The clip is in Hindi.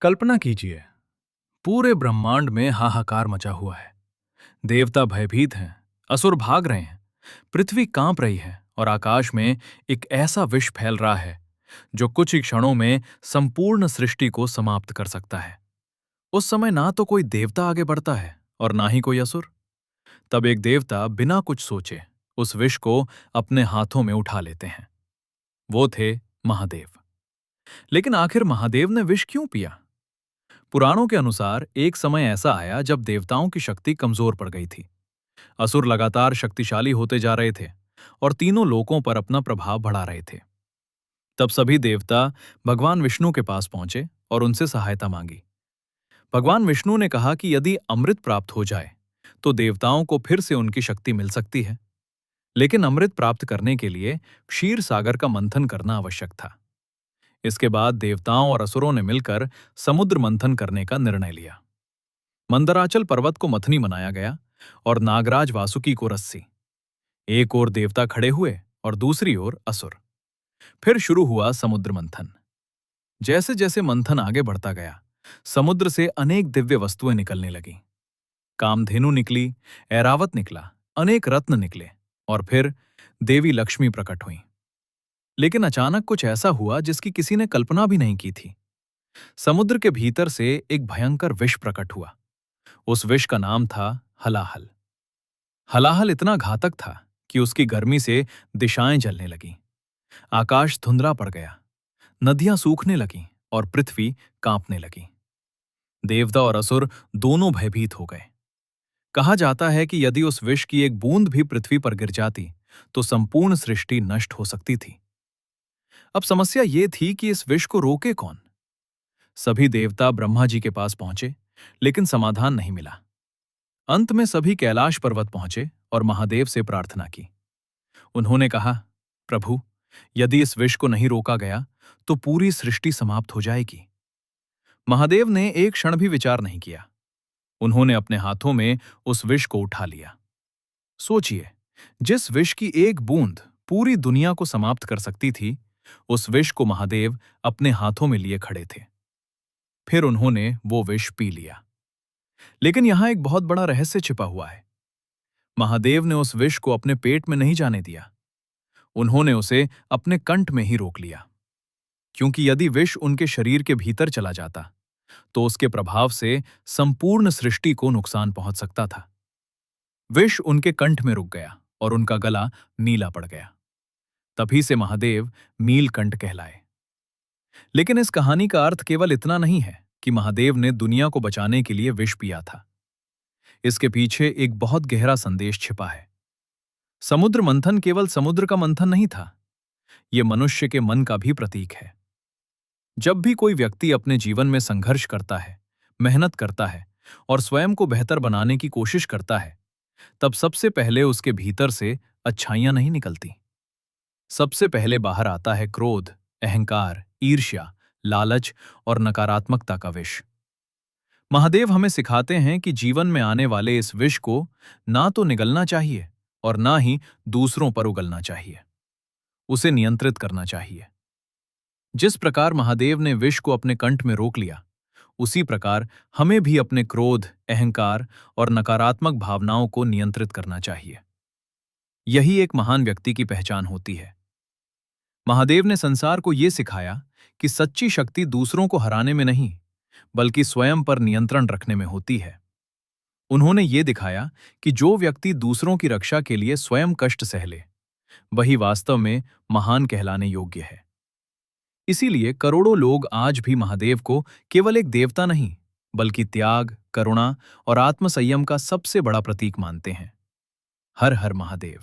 कल्पना कीजिए, पूरे ब्रह्मांड में हाहाकार मचा हुआ है। देवता भयभीत हैं, असुर भाग रहे हैं, पृथ्वी कांप रही है और आकाश में एक ऐसा विष फैल रहा है जो कुछ ही क्षणों में संपूर्ण सृष्टि को समाप्त कर सकता है। उस समय ना तो कोई देवता आगे बढ़ता है और ना ही कोई असुर। तब एक देवता बिना कुछ सोचे उस विष को अपने हाथों में उठा लेते हैं। वो थे महादेव। लेकिन आखिर महादेव ने विष क्यों पिया? पुराणों के अनुसार एक समय ऐसा आया जब देवताओं की शक्ति कमजोर पड़ गई थी। असुर लगातार शक्तिशाली होते जा रहे थे और तीनों लोकों पर अपना प्रभाव बढ़ा रहे थे। तब सभी देवता भगवान विष्णु के पास पहुंचे और उनसे सहायता मांगी। भगवान विष्णु ने कहा कि यदि अमृत प्राप्त हो जाए तो देवताओं को फिर से उनकी शक्ति मिल सकती है। लेकिन अमृत प्राप्त करने के लिए क्षीर सागर का मंथन करना आवश्यक था। इसके बाद देवताओं और असुरों ने मिलकर समुद्र मंथन करने का निर्णय लिया। मंदराचल पर्वत को मथनी बनाया गया और नागराज वासुकी को रस्सी। एक ओर देवता खड़े हुए और दूसरी ओर असुर। फिर शुरू हुआ समुद्र मंथन। जैसे जैसे मंथन आगे बढ़ता गया, समुद्र से अनेक दिव्य वस्तुएं निकलने लगीं। कामधेनु निकली, ऐरावत निकला, अनेक रत्न निकले और फिर देवी लक्ष्मी प्रकट हुई। लेकिन अचानक कुछ ऐसा हुआ जिसकी किसी ने कल्पना भी नहीं की थी। समुद्र के भीतर से एक भयंकर विष प्रकट हुआ। उस विष का नाम था हलाहल। हलाहल इतना घातक था कि उसकी गर्मी से दिशाएं जलने लगीं। आकाश धुंधला पड़ गया, नदियां सूखने लगीं और पृथ्वी कांपने लगी। देवता और असुर दोनों भयभीत हो गए। कहा जाता है कि यदि उस विष की एक बूंद भी पृथ्वी पर गिर जाती तो संपूर्ण सृष्टि नष्ट हो सकती थी। अब समस्या ये थी कि इस विष को रोके कौन? सभी देवता ब्रह्मा जी के पास पहुंचे, लेकिन समाधान नहीं मिला। अंत में सभी कैलाश पर्वत पहुंचे और महादेव से प्रार्थना की। उन्होंने कहा, प्रभु, यदि इस विष को नहीं रोका गया तो पूरी सृष्टि समाप्त हो जाएगी। महादेव ने एक क्षण भी विचार नहीं किया। उन्होंने अपने हाथों में उस विष को उठा लिया। सोचिए, जिस विष की एक बूंद पूरी दुनिया को समाप्त कर सकती थी, उस विष को महादेव अपने हाथों में लिए खड़े थे। फिर उन्होंने वो विष पी लिया। लेकिन यहां एक बहुत बड़ा रहस्य छिपा हुआ है। महादेव ने उस विष को अपने पेट में नहीं जाने दिया। उन्होंने उसे अपने कंठ में ही रोक लिया, क्योंकि यदि विष उनके शरीर के भीतर चला जाता तो उसके प्रभाव से संपूर्ण सृष्टि को नुकसान पहुंच सकता था। विष उनके कंठ में रुक गया और उनका गला नीला पड़ गया। तभी से महादेव नीलकंठ कहलाए। लेकिन इस कहानी का अर्थ केवल इतना नहीं है कि महादेव ने दुनिया को बचाने के लिए विष पिया था। इसके पीछे एक बहुत गहरा संदेश छिपा है। समुद्र मंथन केवल समुद्र का मंथन नहीं था, यह मनुष्य के मन का भी प्रतीक है। जब भी कोई व्यक्ति अपने जीवन में संघर्ष करता है, मेहनत करता है और स्वयं को बेहतर बनाने की कोशिश करता है, तब सबसे पहले उसके भीतर से अच्छाइयां नहीं निकलती। सबसे पहले बाहर आता है क्रोध, अहंकार, ईर्ष्या, लालच और नकारात्मकता का विष। महादेव हमें सिखाते हैं कि जीवन में आने वाले इस विष को ना तो निगलना चाहिए और ना ही दूसरों पर उगलना चाहिए। उसे नियंत्रित करना चाहिए। जिस प्रकार महादेव ने विष को अपने कंठ में रोक लिया, उसी प्रकार हमें भी अपने क्रोध, अहंकार और नकारात्मक भावनाओं को नियंत्रित करना चाहिए। यही एक महान व्यक्ति की पहचान होती है। महादेव ने संसार को यह सिखाया कि सच्ची शक्ति दूसरों को हराने में नहीं, बल्कि स्वयं पर नियंत्रण रखने में होती है। उन्होंने ये दिखाया कि जो व्यक्ति दूसरों की रक्षा के लिए स्वयं कष्ट सह ले, वही वास्तव में महान कहलाने योग्य है। इसीलिए करोड़ों लोग आज भी महादेव को केवल एक देवता नहीं, बल्कि त्याग, करुणा और आत्मसंयम का सबसे बड़ा प्रतीक मानते हैं। हर हर महादेव।